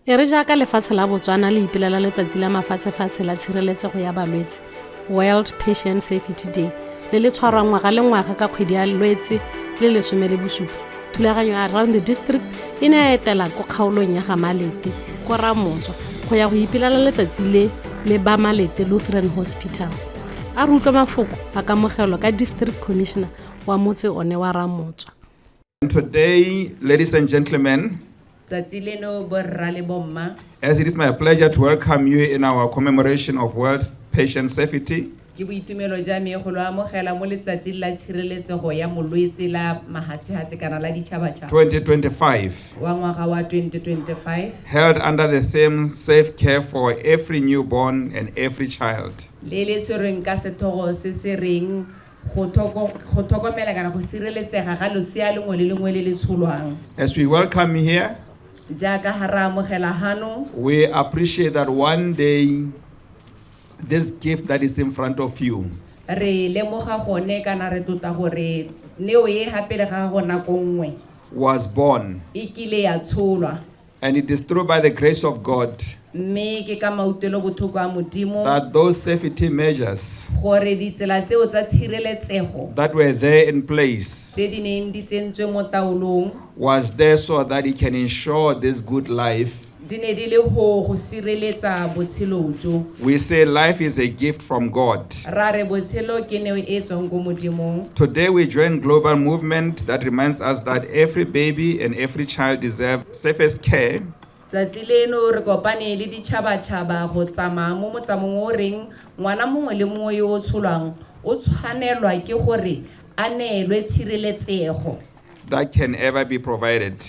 E re jaaka lefatshe la Botswana le ipelela letsatsi la mafatshe-fatshe la tshireletsego ya balwetse, World Patient Safety Day, le tshwarwa ngwaga le ngwaga ka kgwedi ya Lwetse le 17. Thulaganyo ya Around the District e ne a etela ko kgaolong ya ga Malete ko Ramotswa go ya go ipelela letsatsi le ba Malete Lutheran Hospital. A re utlwa mafoko a kamogelo ka District Commissioner wa motse one wa Ramotswa. Today, ladies and gentlemen, as it is my pleasure to welcome you in our commemoration of World Patient Safety, 2025, held under the theme Safe Care for Every Newborn and Every Child. As we welcome you here, we appreciate that one day this gift that is in front of you was born, and it is true by the grace of God that those safety measures that were there in place was there so that it can ensure this good life. We say life is a gift from God. Today we join global movement that reminds us that every baby and every child deserve safest care. That can ever be provided.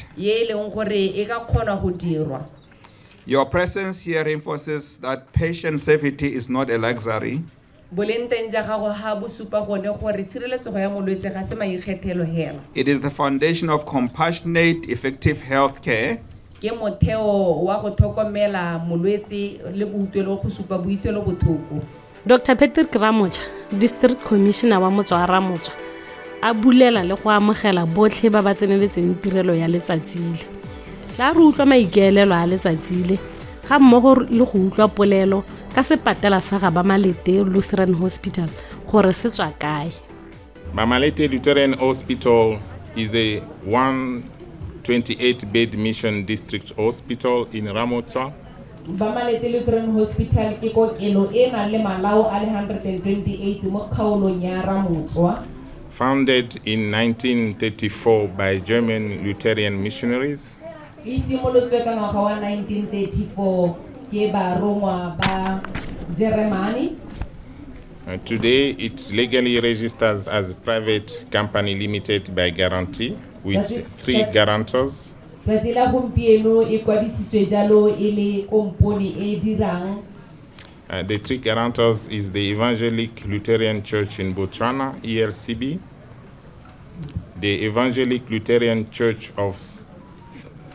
Your presence here reinforces that patient safety is not a luxury. It is the foundation of compassionate, effective health care. Dr. Patrick Ramotswa, District Commissioner wa motse wa Ramotswa, a bulela le go amogela botlhe ba ba tseneletseng tirelo ya letsatsi le. Tla re utlwa maikaelelo a letsatsi le ga mmogo le go utlwa polelo ka sepatela sa ga ba Malete Lutheran Hospital gore se tswa kae. Malete Lutheran Hospital is a 128-bed mission district hospital in Ramotswa. Malete Lutheran Hospital ke kokelo e nang le malao a 128 mo kgaolong ya Ramotswa. Founded in 1934 by German Lutheran missionaries. Today it legally registers as a private company limited by guarantee with 3 guarantors. The 3 guarantors is the Evangelic Lutheran Church in Botswana, ELCB, the Evangelic Lutheran Church of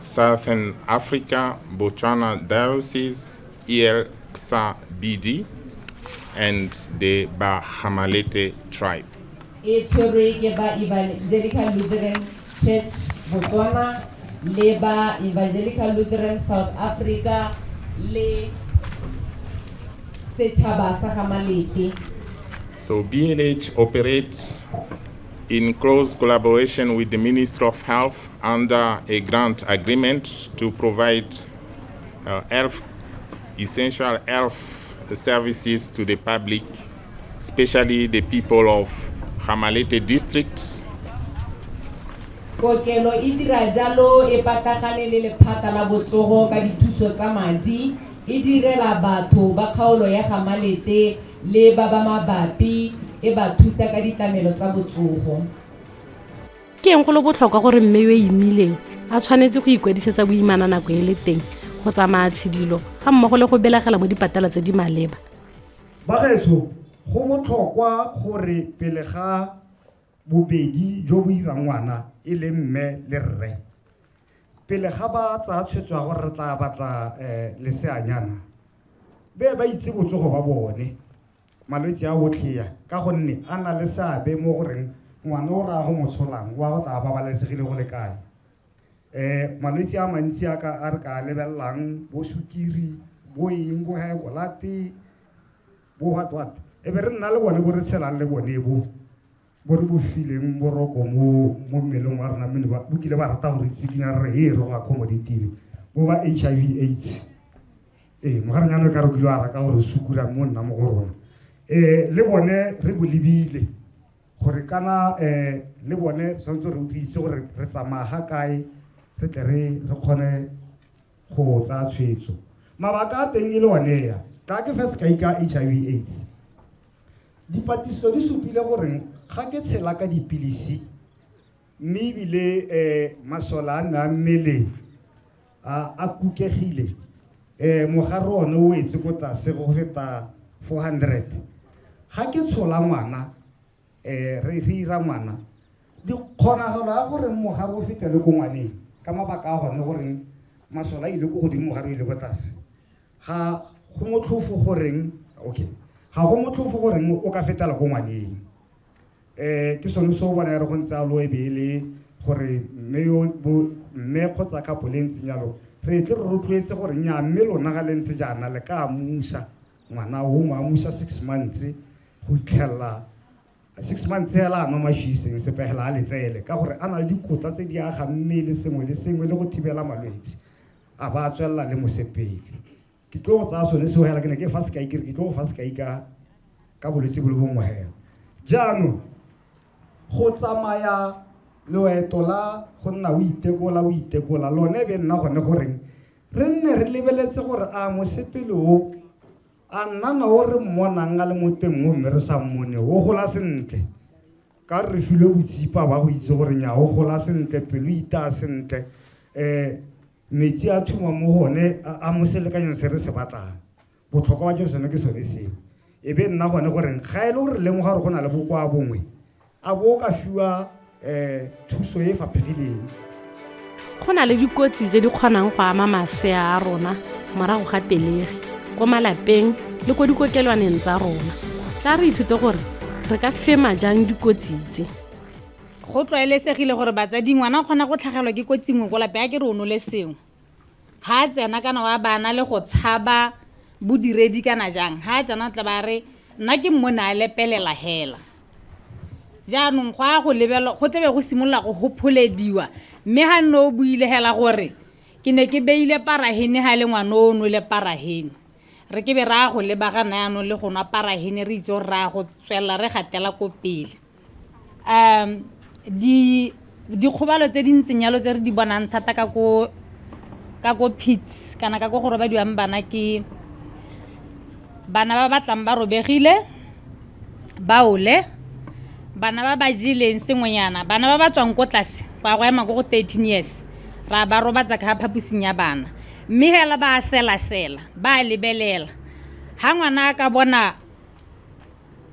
Southern Africa, Botswana Diocese, ELXA-BD, and the Bahamalete tribe. Evangelical Lutheran Church Botswana, Leba Evangelical Lutheran South Africa, Le So BLH operates in close collaboration with the Ministry of Health under a grant agreement to provide essential health services to the public, especially the people of Hamalete district. Kokelo idira jalo e patakane le lephata la botsogo ka dithuso tsa madi e direla batho ba kgaolo ya Hamalete le ba ba mabapi e ba thusa ka ditlamelo tsa botsogo. Ke eng go le botlhokwa gore mme yo imileng a tshwanetse go ikwadisetsa boimana nako e le teng go tsamaya tshidilo ga mmogo le go belegela mo dipatala tse di maleba. Bagetso go botlhokwa gore pele ga bobedi jo bo irang ngwana e le mme le rre, pele ga ba tsa tshwetso go re tla batla leseanyana be ba itse botsogo ba bone malwetse a otlhe ka gonne a na le seabe mo goreng ngwana o ra go motsholang wa go tla babalesegile go le kae. malwetse a mantsi a re ka lebellang bo sukiri bo eng bo high blood bo what e be re nna le bone bo re tshelang le bone bo re bo fileng boroko mo mmeleng wa rona mme ba kile ba rata gore tsikinya re re go accommodate bo ba HIV AIDS mogaranyana ka re kile a raka gore sukura mo nna mo go rona le bone re bo lebile gore kana le bone santse re utlwise gore re tsamaya ga kae re tle re kgone go tsa tshwetso mabaka a teng e le one ya ka ke first ka HIV AIDS dipatiso di supile gore ga ke tshela ka dipilisi mme ebile masola a nna mmele a kukegile mogare one o etse go tlase go feta 400 ga ke tshola ngwana re ira ngwana di kgonagalo ya gore mogare o fetele ko ngwaneng ka mabaka a gone gore masola ile go godimo mogare ile go tlase ga go motlhofo goreng okay ga go motlhofo goreng o ka fetela ko ngwaneng ke sone so bona re go ntse a lo ebele gore mme kgotsa ka polentsi nyalo re tle re rotloetse gore nya mme lona ga lentse jana le ka musa ngwana o mo amusa 6 months go itlhella 6 months hela no mashiseng se pehela a letsele ka gore ana le dikota tse di aga mmele sengwe le sengwe le go thibela malwetse a ba tswella le mosepedi ke tlo tsa sone se hela ke ne ke fa se ka ikire ke tlo fa se ka bolwetse bo le bongwe hela jano go tsamaya loeto la go nna o itekola lone be nna gone gore re nne re lebeletse gore a mosepele o a nna o re mmonang a le mo teng mo mme re sa mmone o gola sentle ka re file botsipa ba go itse gore nya o gola sentle pelo ita sentle metsi a thuma mo gone a mo selekanyong se re se batlang botlhokwa ba tsone ke sone seo e be nna gone gore ga ile gore le mogare go na le bokwa bongwe a bo ka fiwa thuso e fapegileng go na le dikotsi tse di kgonang go ama masea a rona morago ga pelegi ko malapeng le ko dikokelwaneng tsa rona tla re ithute gore re ka fema jang dikotsi tse go tlwaelesegile gore batsadi ngwana kgona go tlhagelwa ke kotsi ngwe go lapeng a ke re o nole sengwe ha tsena kana wa bana le go tshaba bodiredi kana jang ha tsena tla ba re nna ke mmona a lepelela hela jaanong go a go lebelo go tlebe go simolola go hopolediwa mme ha nno o buile hela gore ke ne ke beile parahene ha le ngwana o nole parahene re ke be ra go lebagana yano le go nwa parahene re itse ra go tswela re gatela ko pele di khobalo tse dintseng yalo tse re di bonang thata ka ko pits kana ka go gore ba diwang bana ke bana ba batlang ba robegile baole bana ba ba jileng sengwenyana bana ba ba tswang ko tlase ba go ema go 13 years ra ba robatsa ka phapusing ya bana mme hela ba sela ba lebelela ha ngwana ka bona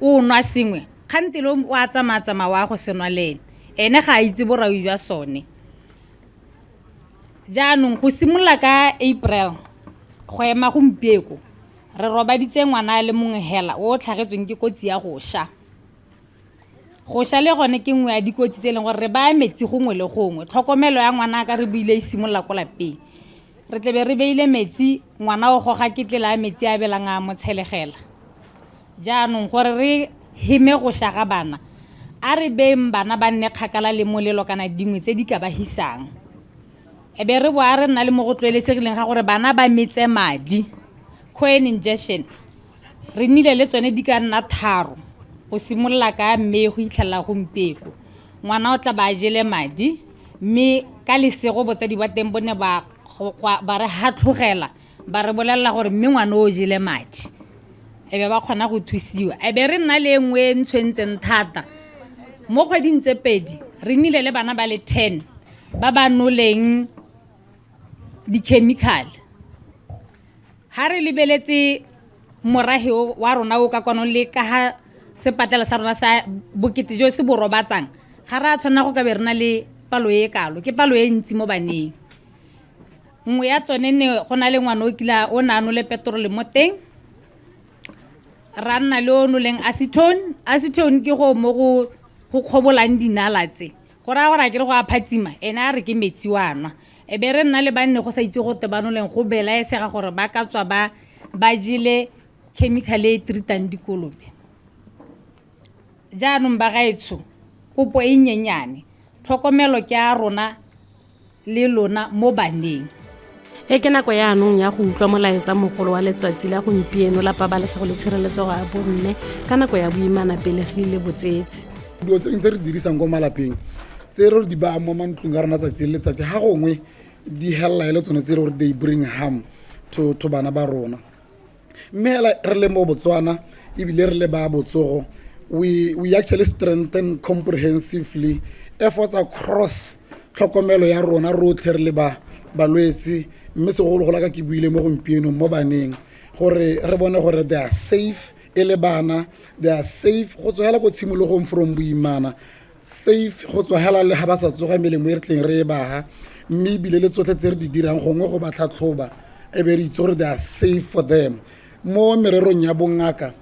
o nwa sengwe khantile o a tsamatsama wa go senwa lene ene ga itse borao jwa sone jaanong go simolola ka April go ema gompieko re robaditse ngwana le mongwe hela o tlhagetsweng ke kotsi ya go sha le gone ke nngwe ya dikotsi tse leng gore re ba metsi gongwe le gongwe tlhokomelo ya ngwana ka re buile e simolola ko lapeng re tlebe re beile metsi ngwana o goga ke tlela ya metsi a belang a motshelegela jaanong gore re hime go sha ga bana a re beeng bana ba nne kgakala le molelo kana dingwe tse di ka ba hisang ebe re boa re nna le mo go tlwaelesegileng ga gore bana ba metse madi coin injection re nile le tsone di ka nna 3 go simolola ka mme go itlhela gompieko ngwana o tla ba jele madi mme ka lesego botsadi ba teng bone ba re hatlhogela ba re bolelela gore mme ngwana o jele madi ebe ba kgona go thusiwa ebe re nna le engwe ntshwentseng thata mo kgweding tse pedi re nile le bana ba le 10 ba ba noleng di-chemical ha re lebeletse morahi wa rona o ka kono le ka ha sepatela sa rona sa bokete jo se borobatsang ga ra tshwana go ka be rena le palo e kalo ke palo e ntsi mo baneng ngwe ya tsone ne go na le ngwana o kila o na anole petrol mo teng ra nna le o noleng acetone ke go mo go kgobolang dinala tse go ra gore a ke re go a phatsima ene a re ke metsi wa nwa e be re nna le banne go sa itse go tebanoleng go belaesega gore ba ka tswa ba jele chemical e treatang dikolobe. Jaanong ba gaetsho kopo e nyenyane tlhokomelo ke a rona le lona mo baneng. E ke nako yaanong ya go utlwa molaetsa mogolo wa letsatsi la gompieno la pabalesego le tshireletsego ya bomme ka nako ya boimana pelegi le botsetsi. Dilo tse ntse re dirisang ko malapeng tse re di ba mo mantlong ga rena tsatsi le letsatsi ga gongwe di hella ile tsone tse re they bring harm to bana ba rona. Mme re le mo Botswana ebile re le ba botsogo we actually strengthen comprehensively efforts across tlhokomelo ya rona rotlhe re le balwetsi. Mme segolo go laka ke buile mo gompieno mo baneng gore re bone gore they are safe ele bana, they are safe go tswela go tshimologong from boimana, safe go tswela le ha ba sa tsoga melemo e re tleng re e baga. Mme ebile le tsotlhe tse re di dirang gongwe go ba tlhatlhoba e be re itse gore they are safe for them. Mo mererong ya bongaka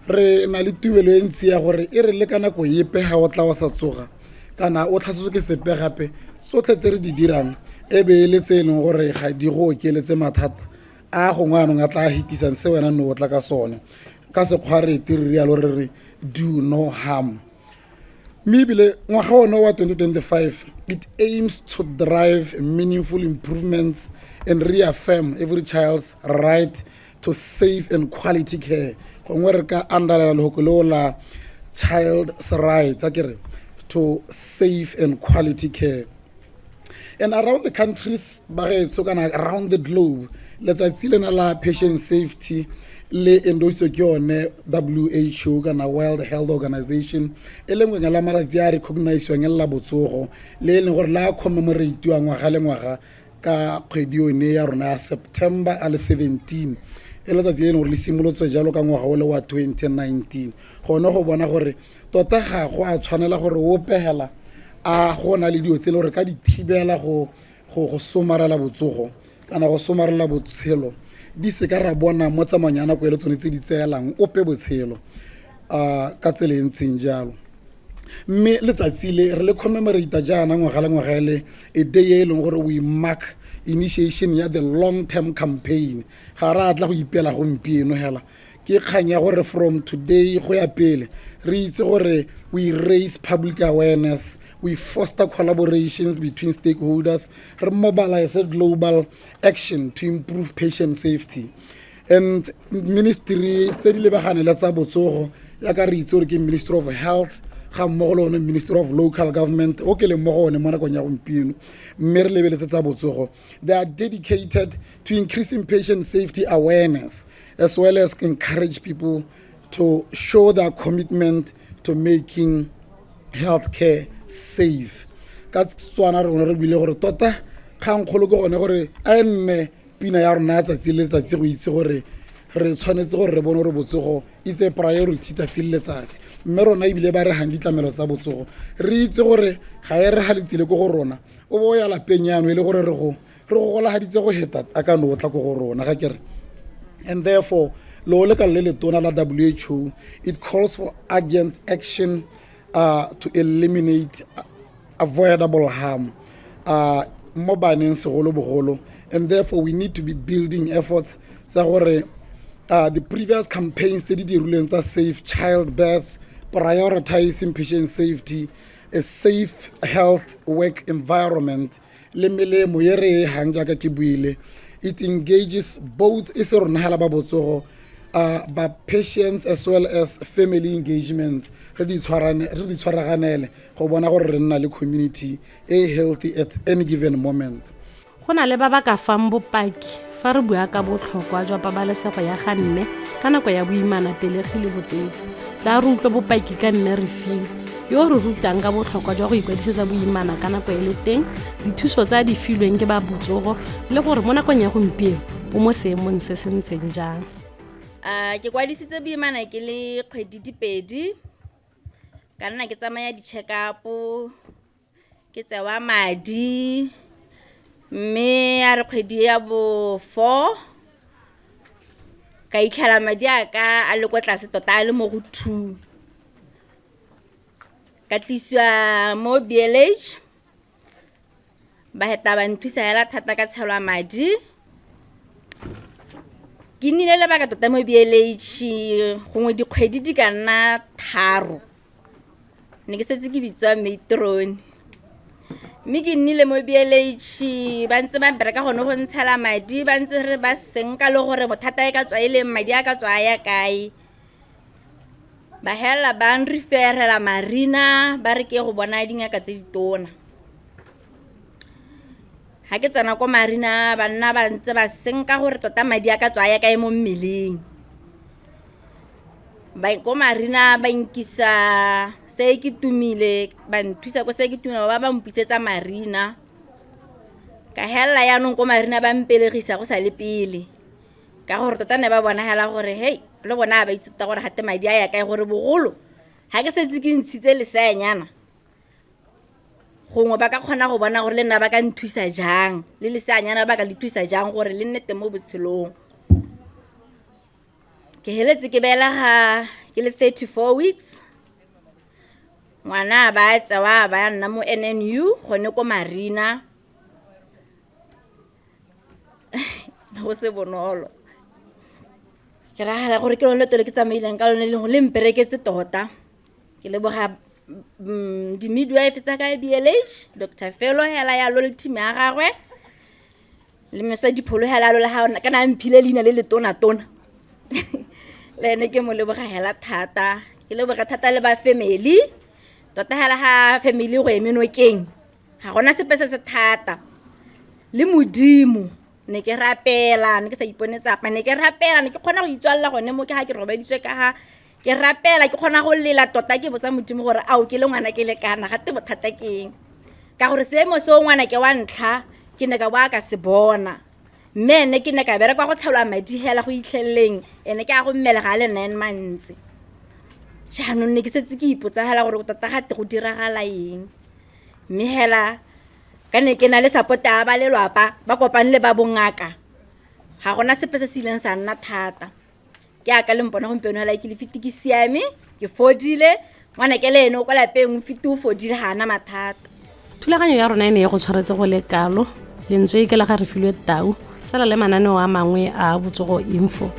re na le tumelo e ntsi ya gore e re le ka nako epe ga o tla wa sa tsoga kana o tlhatsetswe ke sepe gape tsotlhe tse re di dirang e be le tse e leng gore ga di go okeletse mathata a gongwe anong a tla hitisang se wena no o tla ka sone ka sekgwa re re rialo re re do no harm. Mme ebile ngwaga one wa 2025 it aims to drive meaningful improvements and reaffirm every child's right to safe and quality care. Gongwe re ka andalela lehoko leo la child's rights to safe and quality care. And around the countries around the globe letsatsi lena la patient safety le endositswe ke yone WHO kana World Health Organization e lengwe la malatsi a recognize-wang la botsogo le leng gore la commemorate-wa ngwaga le ngwaga ka kgwedi yone ya rona ya September a le 17 e letsatsi le gore le simolotswe jalo ka ngwaga ole wa 2019 gone go bona gore tota ga go a tshwanela gore o pehela a gona le dio tse le gore ka di thibela go somarela botsogo kana go somarela botshelo di se ka ra bona mo tsamanyana go ele tsone tse di tseelang ope botshelo ka tsela e ntseng jalo. Mme letsatsi le re le commemorate jana ngwaga le ngwaga le a day e leng gore we mark initiation ya the long term campaign ga ra tla go ipela gompieno hela ke kganya gore from today go ya pele re itse gore we raise public awareness, we foster collaborations between stakeholders, re mobilize global action to improve patient safety. And ministry tse di lebagane le tsa botsogo ya ka re itse gore ke Ministry of Health ga mmogo le one Ministry of Local Government o ke le mmogo one mo nakong ya gompieno mme re lebeletse tsa botsogo they are dedicated to increasing patient safety awareness as well as encourage people to show their commitment to making healthcare safe. Ka tswana re bile gore tota kgang kgolo ke gone gore a nne pina ya rona tsatsi le tsatsi go itse gore re tshwanetse gore re bone gore botsogo it's a priority tsatsi le letsatsi. Mme rona ebile ba re hang ditlamelo tsa botsogo re itse gore ga e re haletsile ko go rona o bo ya lapeng yano e le gore re go gola haditse go heta a ka no tla ko go rona ga kere. And therefore lo le ka le letona la WHO it calls for urgent action to eliminate avoidable harm mo baneng segolo bogolo. And therefore we need to be building efforts sa gore the previous campaigns tse di dirilweng tsa safe childbirth, prioritizing patient safety, a safe health work environment le melemo ye re hang jaaka ke buile it engages both is rona hala ba botsogo ba patients as well as family engagements re di tshwaraganele go bona gore re nna le community e healthy at any given moment. Go na le ba ba ka fang bopaki fa re bua ka botlhokwa jwa pabalesego ya ga mme ka nako ya boimana pelegi le botsetsi tla re utlwe bopaki ka mme re file yo re rutang ka botlhokwa jwa go ikwadisetsa boimana ka nako e le teng dithuso tsa di filweng ke ba botsogo le gore mo nakong ya gompieno o mo seemong se se ntseng jang. Ke kwadisitse boimana ke le kgwedi dipedi ka nna ke tsamaya di check up ke tsewa madi mme a re kgwedi ya bo 4 ka ikhala madi aka a le kwa tlase tota a le mo go 2 ka tliswa mo BLH ba heta ba nthusa hela thata ka tshelo ya madi. Ke nnile lebaka tota mo BLH gongwe dikgwedi di ka nna 3 ne ke setse ke bitswa matron. Mme ke nnile mo BLH ba ntse ba bereka gone go ntshela madi ba ntse re ba senka le gore bothata e ka tswa ile madi a ka tswa ya kae. Ba hela ba nreferela Marina ba re ke go bona dingaka tse ditona. Ha ke tsana ko Marina banna ba ntse ba senka gore tota madi a ka tswa ya kae mo mmeleng. Ba ko Marina ba inkisa se ke tumile ba nthusa ko se ke tumile ba ba mpisetsa Marina. Ka hela ya nong ko Marina ba mpelegisa go sa le pele. Ka gore tota ne ba bona hela gore hey le bona ba ithuta gore hate madi a ya kae gore bogolo ha ke setse ke ntshitse leseanyana gongwe ba ka kgona go bona gore le nna ba ka nthusa jang le leseanyana ba ka le thusa jang gore le nnete mo botshelong. Ke heletse ke belega ke le 34 weeks ngwana ba tsewa ba nna mo NNU gone ko Marina. Go se bonolo ke ragala gore ke lone tole ke tsamaileng ka lone le go le mpereketse tota. Ke leboga di midwife tsa ka BLH Dr. Felo hela ya lo le team ya gagwe le mesa dipholo hela lo le ha kana mphile leina le letona le ene ke mo leboga hela thata. Ke leboga thata le ba family tota hela ha family go emenokeng ha gona sepe se se thata le modimo. Ne ke rapela ne ke sa iponetsa pa ne ke rapela ne ke khona go itswalla gone mo ke ha ke robeditswe ka ha ke rapela ke khona go lela tota ke botsa modimo gore a o ke le ngwana ke le kana ga te bothata keng ka gore seemo se o ngwana ke wa ntlha ke ne ka ba ka se bona mme ne ke ne ka bere kwa go tshelwa madi hela go itlheleng ene ke a go mmele ga le 9 months. Jaanong ne ke setse ke ipotsa hela gore tota ga te go diragala eng mme hela ka ne ke na le support ya ba lelwapa ba kopane le ba bongaka ga gona sepe se sileng sa nna thata. Ke aka le mpona gompieno hela ke le fiti ke siame ke fodile ngwana ke le ene o kwa lapeng o fiti o fodile ga ana mathata. Thulaganyo ya rona ene go tshwaretse go le kalo lentswe ke la ga re filwe tau sala le mananeo a mangwe a botsogo info.